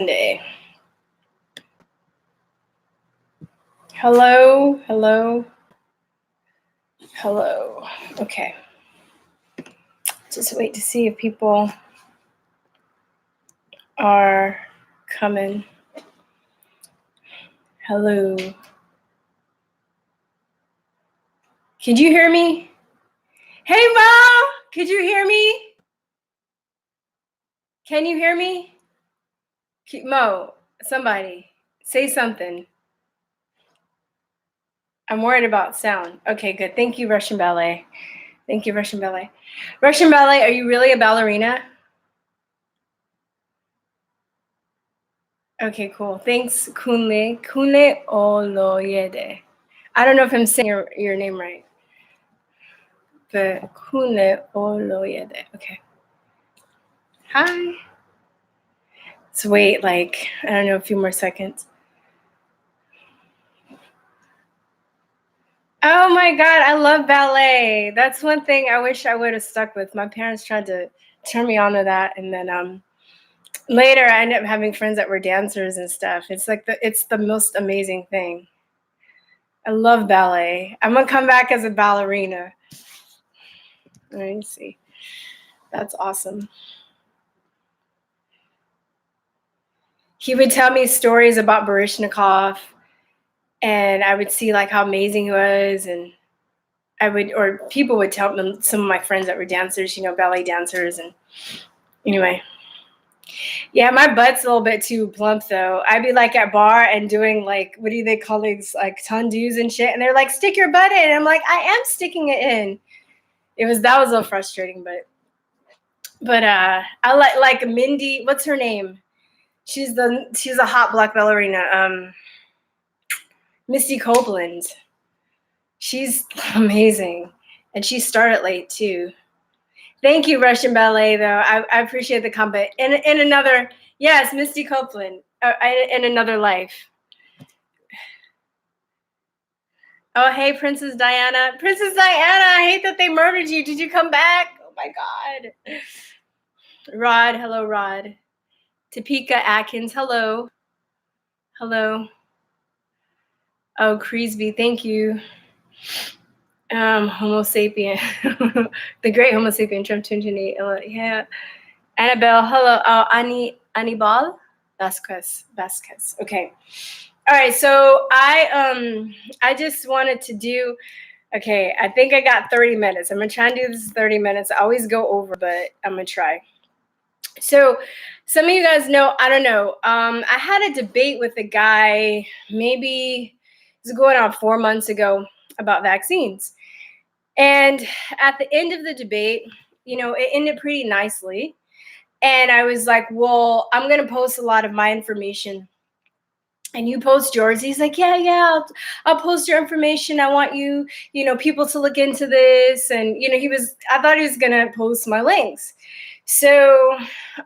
Monday. Hello, hello, hello. Okay. Just wait to see if people are coming. Hello. Could you hear me? Hey, Mom! Could you hear me? Can you hear me? Mo, somebody, say something. I'm worried about sound. Okay, good. Thank you, Russian Ballet. Thank you, Russian Ballet. Russian Ballet, are you really a ballerina? Okay, cool. Thanks, Kunle. Kunle Oloyede. I don't know if I'm saying your name right. But Kunle Oloyede. Okay. Hi. Let's wait like, I don't know, a few more seconds. Oh my God, I love ballet. That's one thing I wish I would have stuck with. My parents tried to turn me on to that, and then later I ended up having friends that were dancers and stuff. It's like it's the most amazing thing. I love ballet. I'm gonna come back as a ballerina. Let me see. That's awesome. He would tell me stories about Baryshnikov, and I would see like how amazing he was, and people would tell them, some of my friends that were dancers, ballet dancers, and anyway. Yeah, my butt's a little bit too plump though. I'd be like at bar and doing like, what do they call these, like tendus and shit, and they're like, stick your butt in. And I'm like, I am sticking it in. That was a little frustrating, but I like Mindy, what's her name? She's a hot black ballerina. Misty Copeland. She's amazing. And she started late too. Thank you, Russian Ballet, though. I appreciate the comment. In another, yes, Misty Copeland, in another life. Oh, hey, Princess Diana. Princess Diana, I hate that they murdered you. Did you come back? Oh, my God. Rod, hello, Rod. Topeka Atkins, hello. Hello. Oh, Creasby, thank you. Homo sapien. The great Homo sapien, Trump 28. Yeah. Annabelle, hello. Oh, Anibal Vasquez. Okay. All right. So I just wanted to do. Okay, I think I got 30 minutes. I'm gonna try and do this 30 minutes. I always go over, but I'm gonna try. So some of you guys know, I don't know. I had a debate with a guy, maybe it's going on 4 months ago, about vaccines. And at the end of the debate, it ended pretty nicely. And I was like, well, I'm going to post a lot of my information. And you post yours. He's like, yeah, I'll post your information. I want you, people to look into this. And, I thought he was going to post my links. So,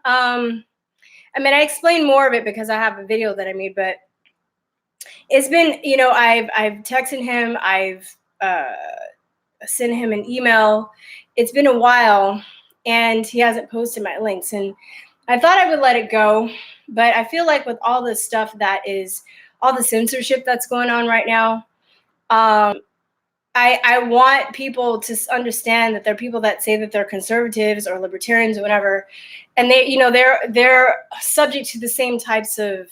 I explained more of it because I have a video that I made, but it's been, I've texted him. I've sent him an email. It's been a while and he hasn't posted my links. And I thought I would let it go, but I feel like with all the stuff that is, all the censorship that's going on right now, I want people to understand that there are people that say that they're conservatives or libertarians or whatever, and they're subject to the same types of,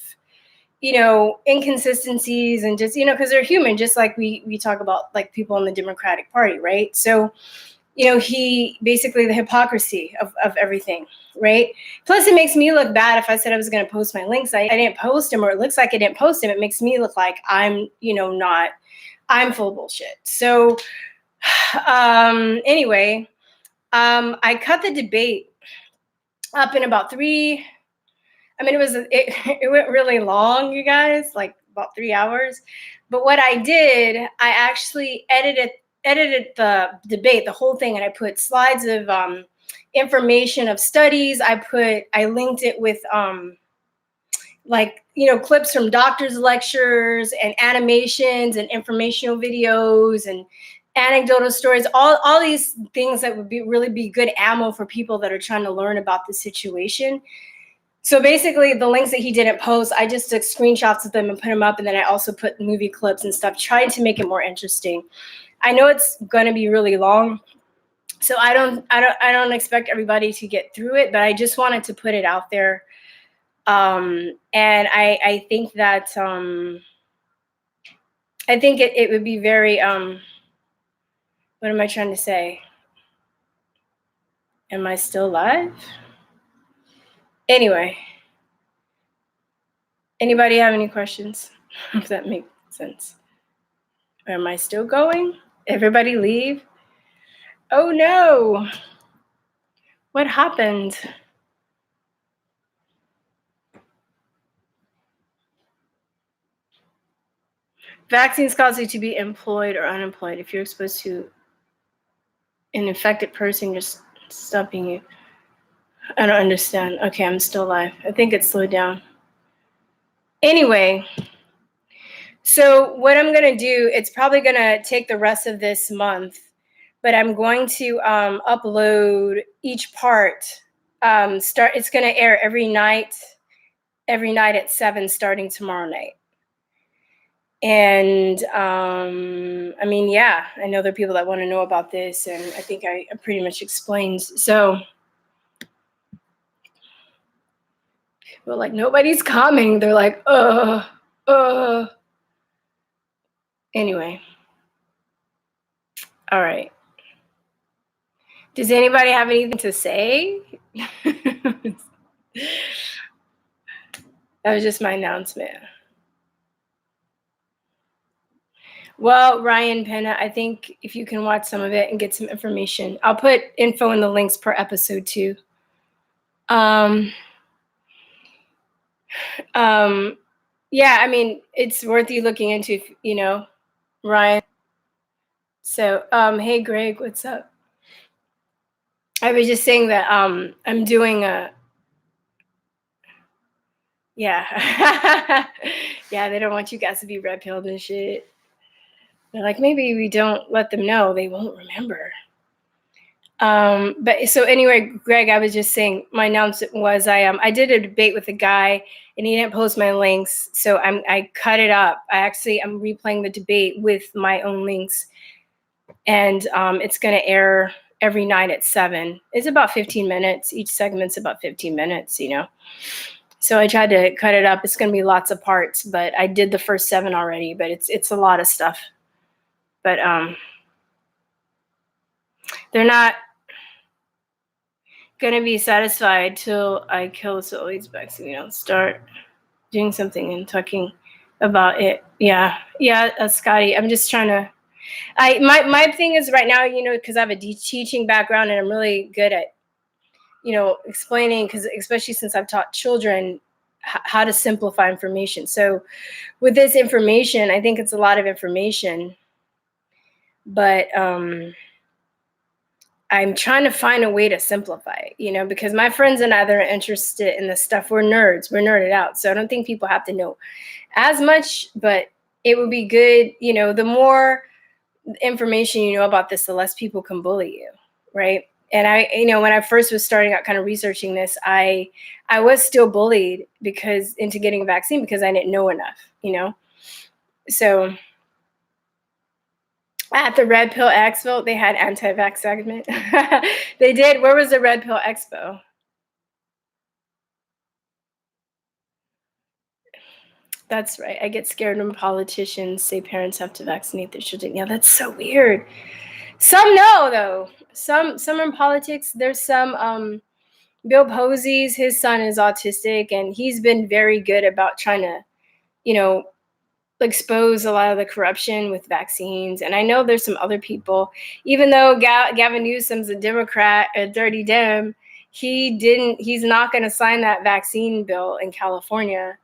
inconsistencies and just, because they're human, just like we talk about like people in the Democratic Party, right? So, he basically the hypocrisy of everything, right? Plus, it makes me look bad if I said I was going to post my links. I didn't post them, or it looks like I didn't post them. It makes me look like I'm, I'm full of bullshit. So, anyway, I cut the debate up in about three. It went really long, you guys, like about 3 hours. But what I did, I actually edited the debate, the whole thing, and I put slides of information of studies. I linked it with clips from doctors' lectures and animations and informational videos and anecdotal stories, all these things that would really be good ammo for people that are trying to learn about the situation. So basically, the links that he didn't post, I just took screenshots of them and put them up, and then I also put movie clips and stuff, trying to make it more interesting. I know it's going to be really long, so I don't expect everybody to get through it, but I just wanted to put it out there. And I think that I think it would be very what am I trying to say? Am I still live? Anyway, anybody have any questions? If that makes sense. Or am I still going? Everybody leave? Oh no! What happened? Vaccines cause you to be employed or unemployed. If you're exposed to an infected person, just stopping you. I don't understand. Okay, I'm still live. I think it slowed down. Anyway, so what I'm going to do, it's probably going to take the rest of this month, but I'm going to upload each part. It's going to air every night at 7 starting tomorrow night. And I mean, yeah, I know there are people that want to know about this, and I think I pretty much explained. So people are like, nobody's coming. They're like, Anyway. All right. Does anybody have anything to say? That was just my announcement. Well, Ryan Penna, I think if you can watch some of it and get some information, I'll put info in the links per episode too. Yeah, I mean, it's worth you looking into, you know, Ryan. So, hey, Greg, what's up? I was just saying that I'm doing yeah. Yeah, they don't want you guys to be red pilled and shit. They're like, maybe we don't let them know, they won't remember. But so anyway, Greg, I was just saying my announcement was I did a debate with a guy and he didn't post my links, so I cut it up. I'm replaying the debate with my own links, and it's going to air every night at 7. It's about 15 minutes. Each segment's about 15 minutes, you know. So I tried to cut it up. It's going to be lots of parts, but I did the first 7 already. But it's a lot of stuff. But they're not going to be satisfied till I kill the Solis vaccine. You know, start doing something and talking about it. Yeah, Scotty. I'm just trying to. My thing is right now, you know, because I have a teaching background and I'm really good at, you know, explaining, because especially since I've taught children how to simplify information. So with this information, I think it's a lot of information, but I'm trying to find a way to simplify it, you know, because my friends and I that are interested in this stuff, we're nerds, we're nerded out. So I don't think people have to know as much, but it would be good, you know, the more information you know about this, the less people can bully you, right? And I, you know, when I first was starting out kind of researching this, I was still bullied because into getting a vaccine because I didn't know enough, you know? So at the Red Pill Expo, they had anti-vax segment. They did. Where was the Red Pill Expo? That's right. I get scared when politicians say parents have to vaccinate their children. Yeah, that's so weird. Some know though. Some in politics. There's some Bill Posey's, his son is autistic, and he's been very good about trying to, you know, expose a lot of the corruption with vaccines. And I know there's some other people, even though Gavin Newsom's a Democrat, a dirty Dem, he's not going to sign that vaccine bill in California,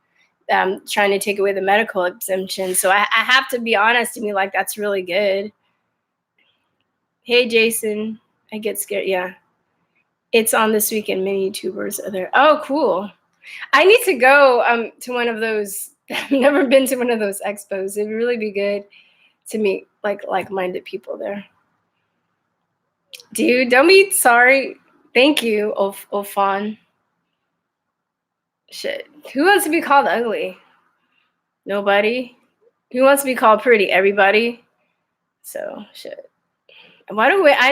trying to take away the medical exemption. So I have to be honest and be like, that's really good. Hey, Jason, I get scared. Yeah. It's on this weekend. Many YouTubers are there. Oh, cool. I need to go to one of those. I've never been to one of those expos. It'd really be good to meet like-minded people there. Dude, don't be sorry. Thank you, Ofan. Shit. Who wants to be called ugly? Nobody. Who wants to be called pretty? Everybody. So shit. Why do we? I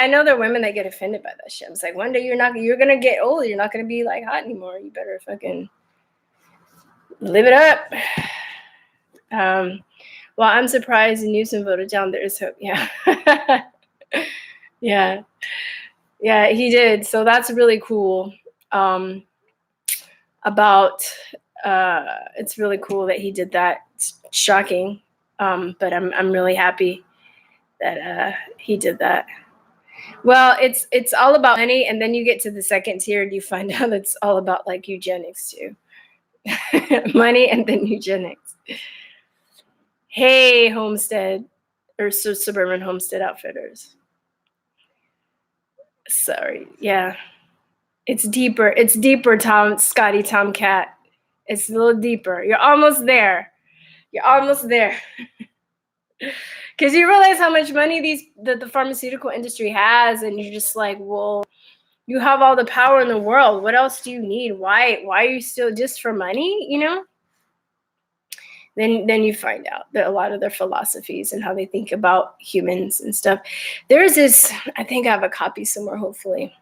know there are women that get offended by that shit. It's like one day you're gonna get old. You're not gonna be like hot anymore. You better fucking live it up. Well, I'm surprised Newsom voted down There's Hope. Yeah. Yeah. Yeah, he did. So that's really cool. It's really cool that he did that. It's shocking. But I'm really happy that he did that. Well, it's all about money, and then you get to the second tier and you find out it's all about like eugenics too. Money and then eugenics. Hey, Homestead or Suburban Homestead Outfitters. Sorry. Yeah. It's deeper. It's deeper, Scotty Tomcat. It's a little deeper. You're almost there. You're almost there. Because you realize how much money the pharmaceutical industry has, and you're just like, well, you have all the power in the world. What else do you need? Why are you still just for money? You know? Then you find out that a lot of their philosophies and how they think about humans and stuff. There's this, I think I have a copy somewhere, hopefully.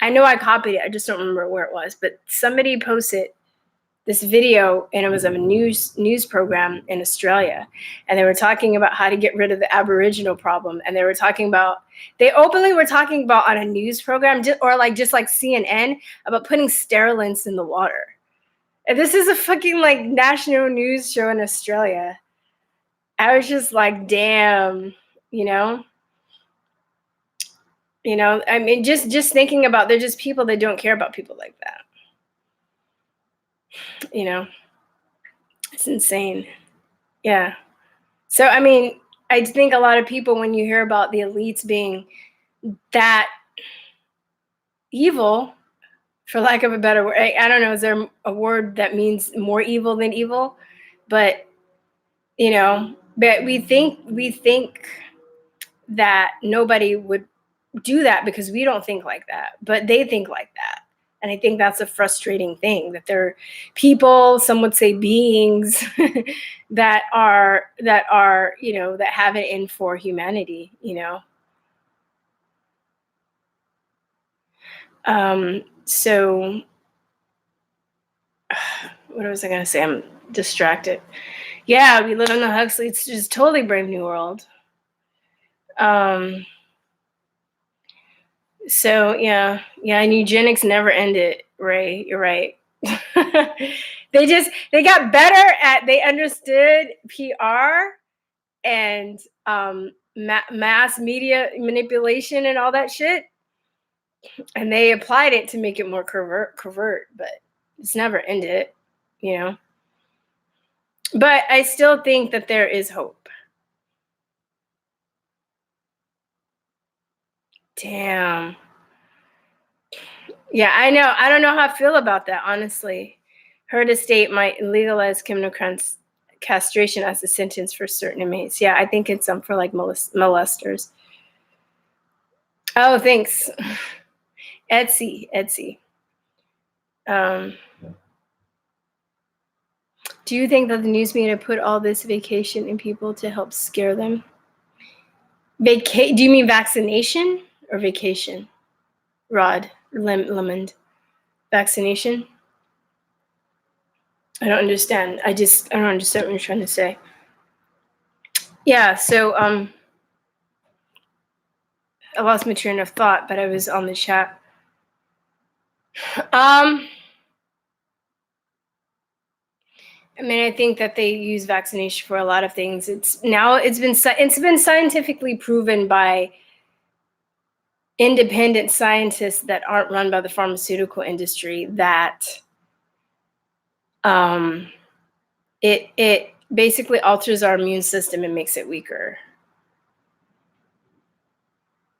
I know I copied it. I just don't remember where it was. But somebody posted this video, and it was of a news program in Australia. And they were talking about how to get rid of the Aboriginal problem. And they openly were talking about on a news program, or just like CNN, about putting sterilants in the water. And this is a fucking like national news show in Australia. I was just like, damn, you know? I mean, just thinking about, they're just people that don't care about people like that. It's insane. Yeah. So, I mean, I think a lot of people, when you hear about the elites being that evil, for lack of a better word, I don't know, is there a word that means more evil than evil? But, but we think that nobody would do that because we don't think like that, but they think like that. And I think that's a frustrating thing, that there are people, some would say beings, that have it in for humanity, So what was I going to say? I'm distracted. Yeah, we live in the Huxley. It's just totally Brave New World. So yeah, and eugenics never ended, Ray. You're right. They got better they understood PR and mass media manipulation and all that shit, and they applied it to make it more covert, but it's never ended, But I still think that there is hope. Damn. Yeah, I know. I don't know how I feel about that, honestly. Heard a state might legalize chemical castration as a sentence for certain inmates. Yeah, I think it's for like molesters. Oh, thanks. Etsy. Do you think that the news media put all this vacation in people to help scare them? Do you mean vaccination or vacation? Rod Lemond. Vaccination? I don't understand. I don't understand what you're trying to say. Yeah, so I lost my train of thought, but I was on the chat. I mean, I think that they use vaccination for a lot of things. It's been scientifically proven by independent scientists that aren't run by the pharmaceutical industry that it basically alters our immune system and makes it weaker.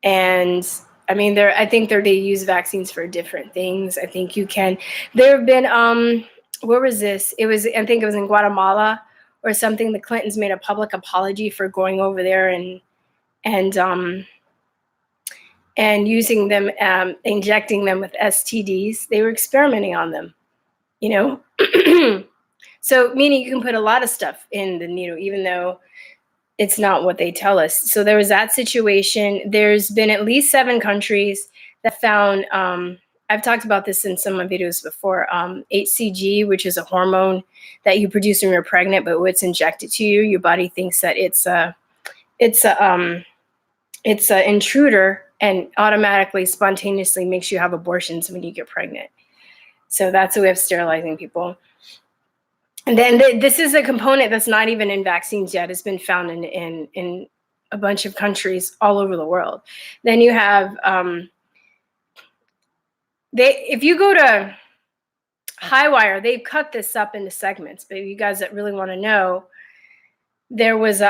And I mean, I think they use vaccines for different things. I think there have been where was this? I think it was in Guatemala or something. The Clintons made a public apology for going over there and using them, injecting them with STDs. They were experimenting on them. you know? So meaning you can put a lot of stuff in the needle, even though it's not what they tell us. So there was that situation. There's been at least 7 countries that found, I've talked about this in some of my videos before, HCG, which is a hormone that you produce when you're pregnant, but when it's injected to you, your body thinks that it's a intruder and automatically, spontaneously makes you have abortions when you get pregnant. So that's a way of sterilizing people. And then this is a component that's not even in vaccines yet. It's been found in a bunch of countries all over the world. Then you have, if you go to Highwire, they've cut this up into segments. But you guys that really want to know, there's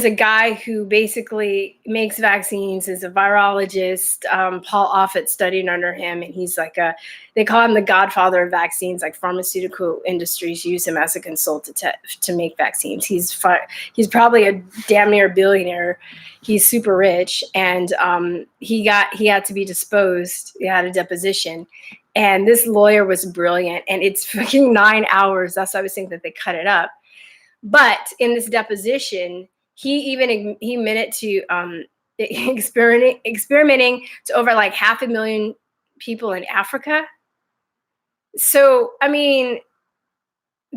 a guy who basically makes vaccines, is a virologist. Paul Offit studied under him, and he's like they call him the godfather of vaccines. Like pharmaceutical industries use him as a consultant to make vaccines. He's probably a damn near billionaire. He's super rich, and he had to be deposed. He had a deposition, and this lawyer was brilliant. And it's fucking 9 hours. That's why I was saying that they cut it up. But in this deposition, he admitted to experimenting to over like 500,000 people in Africa. So I mean,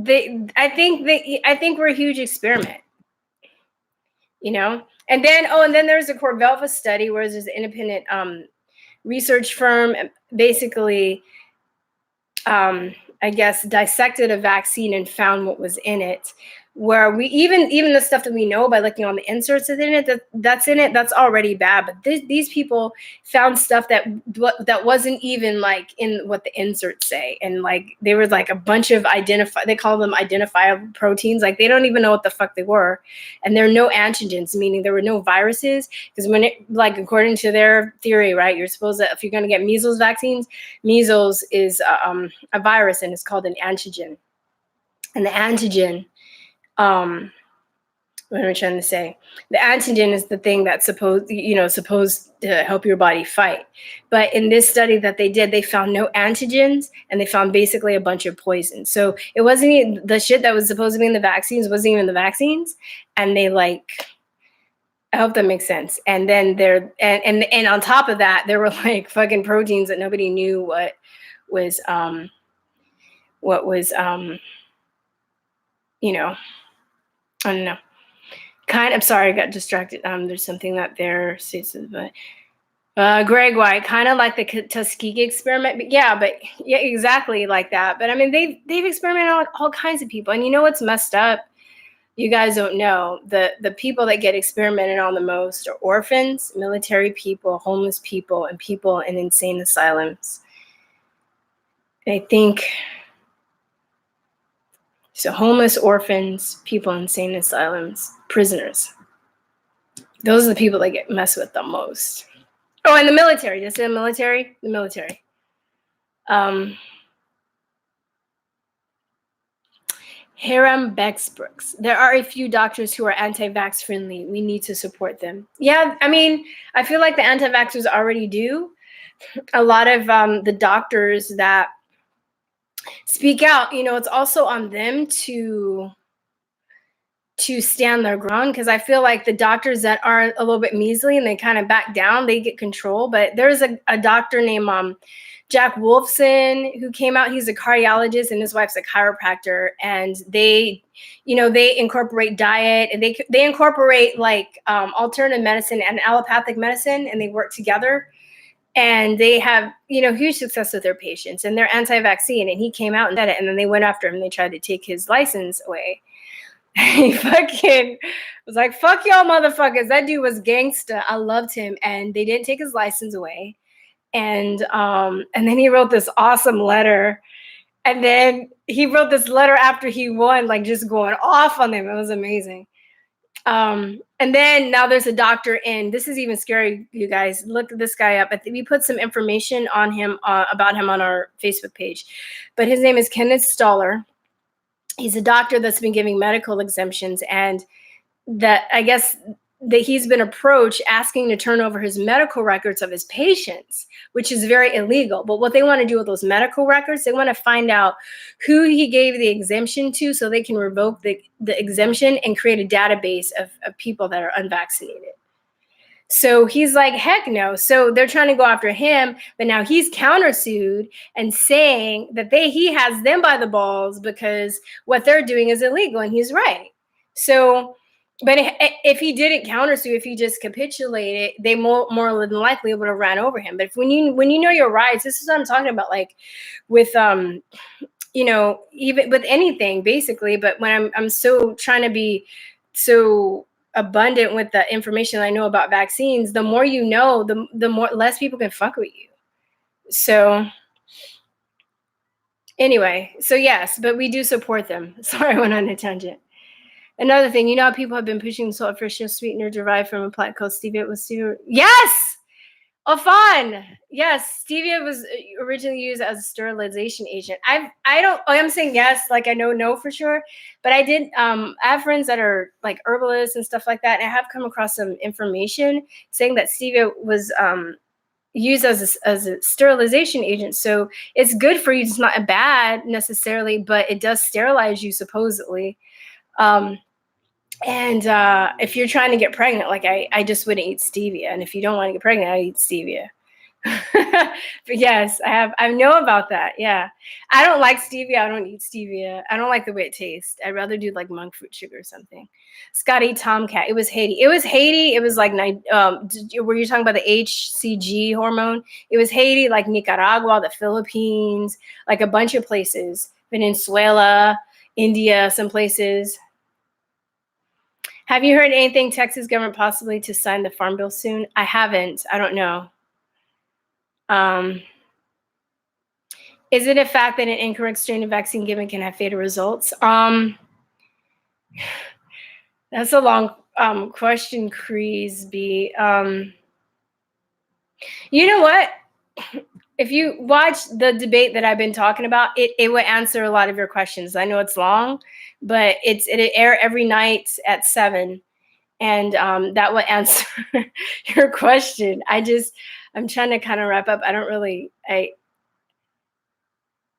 I think we're a huge experiment, you know. And then there's a Corvelva study where there's an independent research firm, basically, I guess, dissected a vaccine and found what was in it. Where we even the stuff that we know by looking on the inserts in it, that's in it, that's already bad. But these people found stuff that wasn't even like in what the inserts say, and like they were like a bunch of they call them identifiable proteins. Like they don't even know what the fuck they were, and there are no antigens, meaning there were no viruses. Because like according to their theory, right, you're supposed to, if you're going to get measles vaccines, measles is a virus and it's called an antigen, and the antigen. What am I trying to say? The antigen is the thing that's supposed to help your body fight. But in this study that they did, they found no antigens, and they found basically a bunch of poison. So it wasn't even the shit that was supposed to be in the vaccines, wasn't even the vaccines. And they I hope that makes sense. And then and on top of that, there were like fucking proteins that nobody knew what was I don't know. I'm sorry, I got distracted. There's something that there states, but Greg White, kind of like the Tuskegee experiment, but yeah, exactly like that. But I mean, they've experimented on all kinds of people, and you know what's messed up? You guys don't know the people that get experimented on the most are orphans, military people, homeless people, and people in insane asylums. I think. So homeless, orphans, people in insane asylums, prisoners. Those are the people that get messed with the most. Oh, and the military. Did I say the military? The military. Hiram Bexbrooks. There are a few doctors who are anti-vax friendly. We need to support them. Yeah, I mean, I feel like the anti-vaxxers already do. A lot of the doctors that speak out, it's also on them to stand their ground, because I feel like the doctors that are a little bit measly and they kind of back down, they get control. But there's a doctor named Jack Wolfson who came out. He's a cardiologist and his wife's a chiropractor, and they incorporate diet, and they incorporate like alternative medicine and allopathic medicine, and they work together. And they have, huge success with their patients, and they're anti-vaccine. And he came out and said it, and then they went after him and they tried to take his license away. He fucking was like, fuck y'all motherfuckers. That dude was gangsta. I loved him. And they didn't take his license away. And then he wrote this awesome letter. And then he wrote this letter after he won, like just going off on them. It was amazing. And then now there's a doctor this is even scary, you guys. Look this guy up. I think we put some information on him, about him on our Facebook page. But his name is Kenneth Stoller. He's a doctor that's been giving medical exemptions, and that I guess that he's been approached asking to turn over his medical records of his patients, which is very illegal. But what they want to do with those medical records, they want to find out who he gave the exemption to so they can revoke the exemption and create a database of people that are unvaccinated. So he's like, heck no. So they're trying to go after him, but now he's countersued and saying that he has them by the balls because what they're doing is illegal, and he's right. So, but if he didn't countersue, if he just capitulated, they more than likely would have ran over him. But if when you know your rights, this is what I'm talking about, like with even with anything basically. But when I'm so trying to be so abundant with the information I know about vaccines, the more you know, the more less people can fuck with you. So anyway, so yes, but we do support them. Sorry, I went on a tangent. Another thing, you know how people have been pushing the artificial sweetener derived from a plant called stevia with stevia? Yes! Oh, fun. Yes, stevia was originally used as a sterilization agent. I'm saying yes, like I know no for sure, but I did I have friends that are like herbalists and stuff like that, and I have come across some information saying that stevia was used as a sterilization agent. So it's good for you. It's not bad necessarily, but it does sterilize you supposedly. And if you're trying to get pregnant, like I just wouldn't eat stevia. And if you don't want to get pregnant, I eat stevia. But yes, I know about that. Yeah. I don't like stevia. I don't eat stevia. I don't like the way it tastes. I'd rather do like monk fruit sugar or something. Scotty Tomcat. It was Haiti. It was like, were you talking about the HCG hormone? It was Haiti, like Nicaragua, the Philippines, like a bunch of places, Venezuela, India, some places. Have you heard anything Texas government possibly to sign the farm bill soon? I haven't. I don't know. Is it a fact that an incorrect strain of vaccine given can have fatal results? That's a long question, Creasby. You know what? If you watch the debate that I've been talking about, it will answer a lot of your questions. I know it's long, but it air every night at 7. And that will answer your question. I'm trying to kind of wrap up.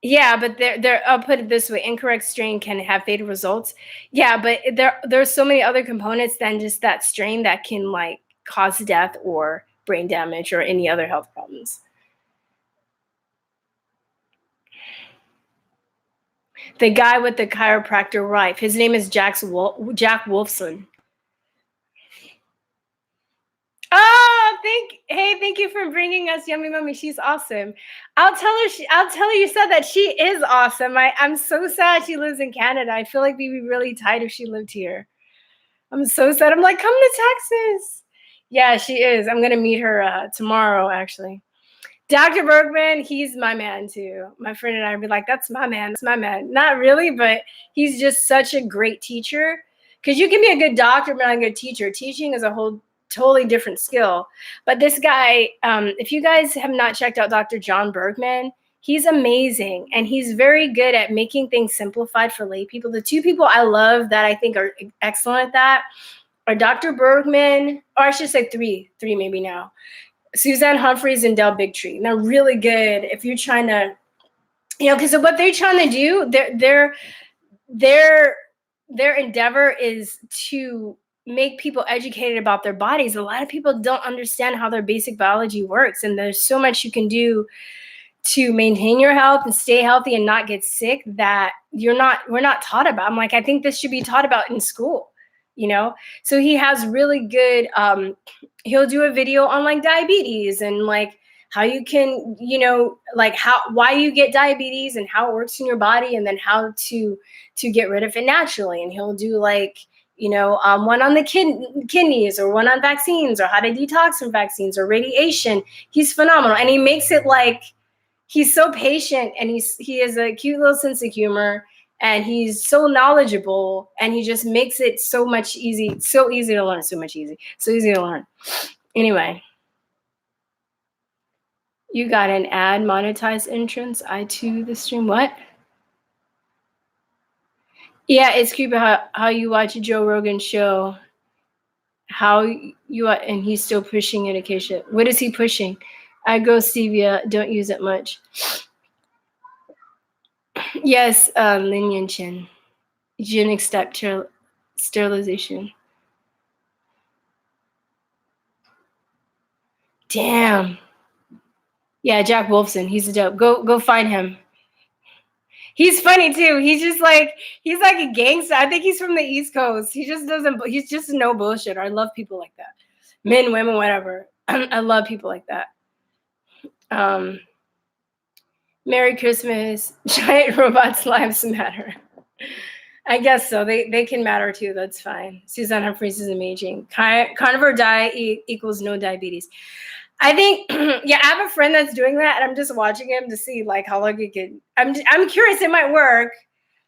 Yeah, but I'll put it this way: incorrect strain can have fatal results. Yeah, but there's so many other components than just that strain that can like cause death or brain damage or any other health problems. The guy with the chiropractor wife, his name is Jack Wolfson. Oh, thank you for bringing us Yummy Mummy. She's awesome. I'll tell her you said that. She is awesome. I'm so sad she lives in Canada. I feel like we'd be really tight if she lived here. I'm so sad. I'm like, come to Texas. Yeah, she is. I'm gonna meet her tomorrow, actually. Dr. Bergman, he's my man too. My friend and I would be like, that's my man. That's my man. Not really, but he's just such a great teacher. Because you can be a good doctor, but not a good teacher. Teaching is a whole totally different skill. But this guy, if you guys have not checked out Dr. John Bergman, he's amazing. And he's very good at making things simplified for lay people. The two people I love that I think are excellent at that are Dr. Bergman, or I should say three maybe now. Suzanne Humphries and Del Bigtree. And they're really good if you're trying to, because what they're trying to do, their endeavor is to make people educated about their bodies. A lot of people don't understand how their basic biology works, and there's so much you can do to maintain your health and stay healthy and not get sick that we're not taught about. I'm like, I think this should be taught about in school, So he has really good he'll do a video on like diabetes and like how you can, like why you get diabetes and how it works in your body, and then how to get rid of it naturally. And he'll do like one on the kidneys, or one on vaccines, or how to detox from vaccines, or radiation. He's phenomenal. And he makes it like, he's so patient, and he has a cute little sense of humor, and he's so knowledgeable, and he just makes it so easy to learn. So easy to learn. Anyway, you got an ad monetized entrance. I to the stream. What? Yeah, it's creepy how you watch a Joe Rogan show. how you are, and he's still pushing it, Acacia. What is he pushing? I go stevia, don't use it much. Yes, Lin Yan Chen. Eugenic step sterilization. Damn. Yeah, Jack Wolfson. He's a dope. Go find him. He's funny too. He's like a gangster. I think he's from the East Coast. He's just no bullshit. I love people like that. Men, women, whatever. I love people like that. Merry Christmas. Giant robots' lives matter. I guess so. They can matter too. That's fine. Suzanne Humphries is amazing. Carnivore diet equals no diabetes. I think, yeah, I have a friend that's doing that, and I'm just watching him to see like how long it can. I'm curious. It might work,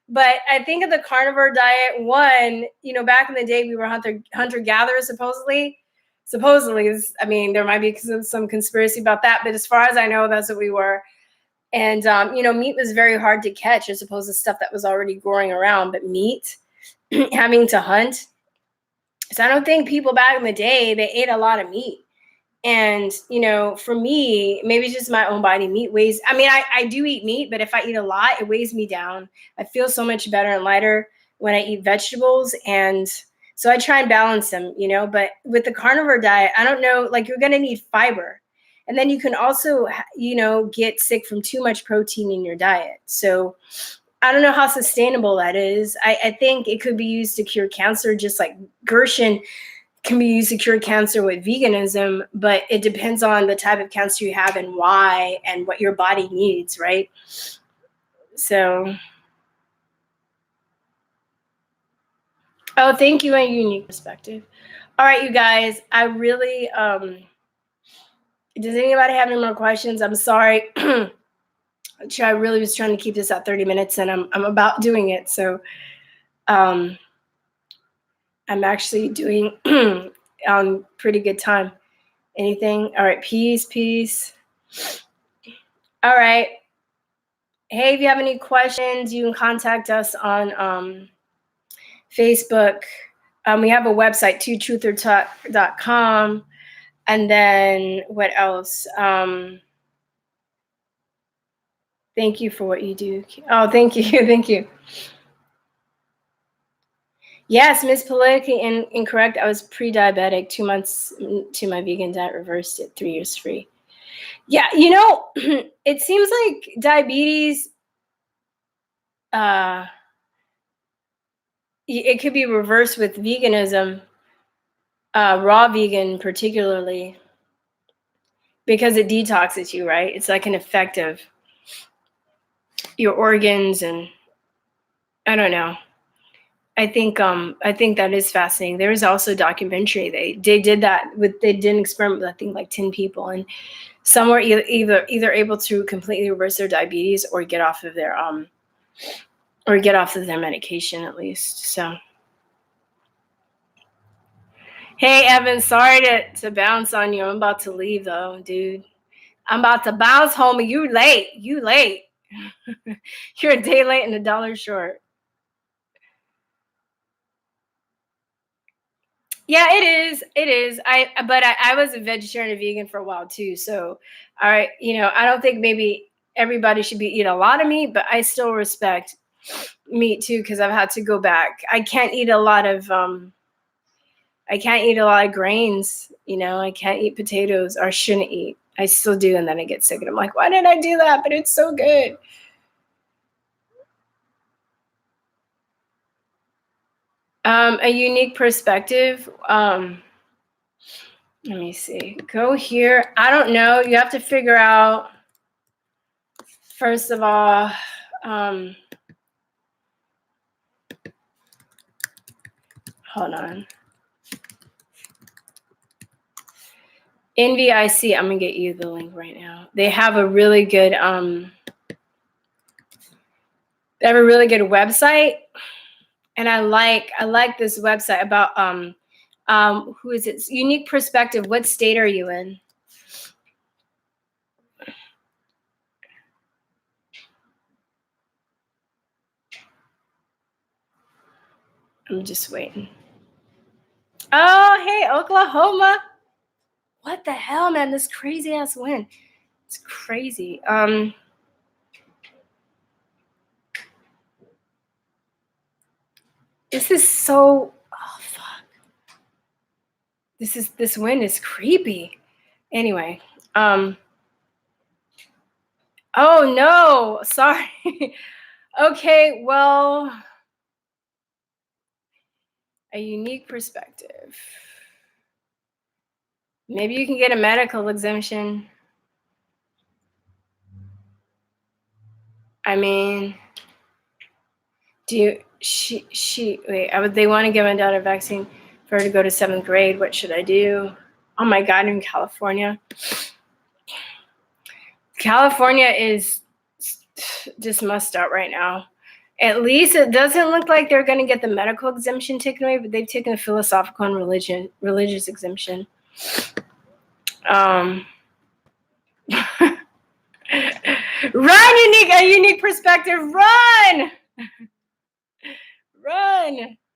but I think of the carnivore diet. One, back in the day, we were hunter gatherers supposedly. I mean, there might be some conspiracy about that, but as far as I know, that's what we were. And meat was very hard to catch as opposed to stuff that was already growing around. But meat, having to hunt. So I don't think people back in the day, they ate a lot of meat. And, for me, maybe it's just my own body. Meat weighs, I do eat meat, but if I eat a lot, it weighs me down. I feel so much better and lighter when I eat vegetables. And so I try and balance them, but with the carnivore diet, I don't know, like you're going to need fiber. And then you can also, get sick from too much protein in your diet. So I don't know how sustainable that is. I think it could be used to cure cancer, just like Gershon can be used to cure cancer with veganism, but it depends on the type of cancer you have and why and what your body needs, right? So, thank you, a unique perspective. All right, you guys, I really, does anybody have any more questions? I'm sorry. I really was trying to keep this at 30 minutes and I'm about doing it. So, I'm actually doing on pretty good time. Anything? All right. Peace. All right. Hey, if you have any questions, you can contact us on Facebook. We have a website, twotruthertalk.com. And then what else? Thank you for what you do. Oh, thank you. Thank you. Yes, Miss Politically Incorrect. I was pre-diabetic, 2 months to my vegan diet, reversed it, 3 years free. Yeah, it seems like diabetes, it could be reversed with veganism, raw vegan particularly, because it detoxes you, right? It's like an effect of your organs, and I don't know. I think that is fascinating. There was also a documentary. They did that they did an experiment with, I think, like 10 people, and some were either able to completely reverse their diabetes or get off of their medication at least. So, hey Evan, sorry to bounce on you. I'm about to leave though, dude. I'm about to bounce, homie. You late. You're a day late and $1 short. Yeah, it is. I was a vegetarian and vegan for a while too. So, I don't think maybe everybody should be eating a lot of meat, but I still respect meat too because I've had to go back. I can't eat a lot of grains. I can't eat potatoes, or shouldn't eat. I still do, and then I get sick, and I'm like, why did I do that? But it's so good. A unique perspective. Let me see. Go here. I don't know. You have to figure out, first of all, hold on. NVIC, I'm gonna get you the link right now. They have a really good website, and I like this website about who is it? Unique Perspective. What state are you in? I'm just waiting. Oh, hey, Oklahoma. What the hell, man? This crazy ass wind. It's crazy. This is so, oh fuck. This wind is creepy. Anyway, oh no, sorry. Okay, well, a unique perspective. Maybe you can get a medical exemption. I mean, they want to give my daughter a vaccine for her to go to 7th grade. What should I do? Oh my God, in California. California is just messed up right now. At least it doesn't look like they're going to get the medical exemption taken away, but they've taken a philosophical and religious exemption. Run, a unique perspective. Run,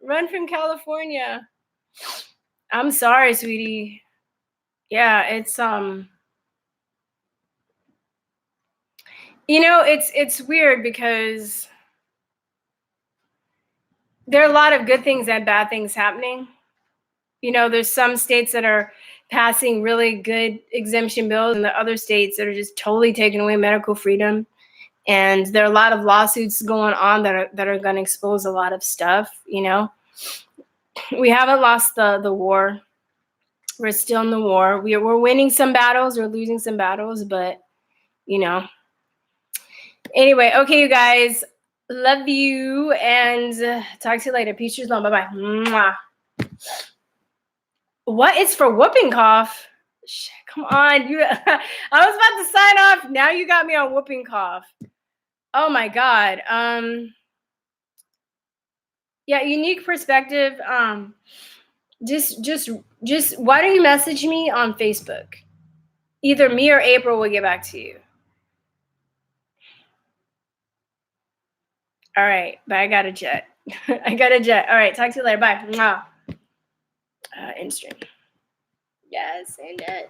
run from California. I'm sorry, sweetie. Yeah, it's it's weird because there are a lot of good things and bad things happening. There's some states that are passing really good exemption bills, and the other states that are just totally taking away medical freedom. And there are a lot of lawsuits going on that are going to expose a lot of stuff. We haven't lost the war. We're still in the war. We're winning some battles, we're losing some battles, but Anyway, okay, you guys, love you, and talk to you later. Peace, love, bye-bye. Mwah. What is for whooping cough? Shit, come on, I was about to sign off. Now you got me on whooping cough. Oh my God. Yeah, unique perspective. Just why don't you message me on Facebook? Either me or April will get back to you. All right, but I got a jet. All right, talk to you later. Bye. Mwah. In stream. Yes, and it.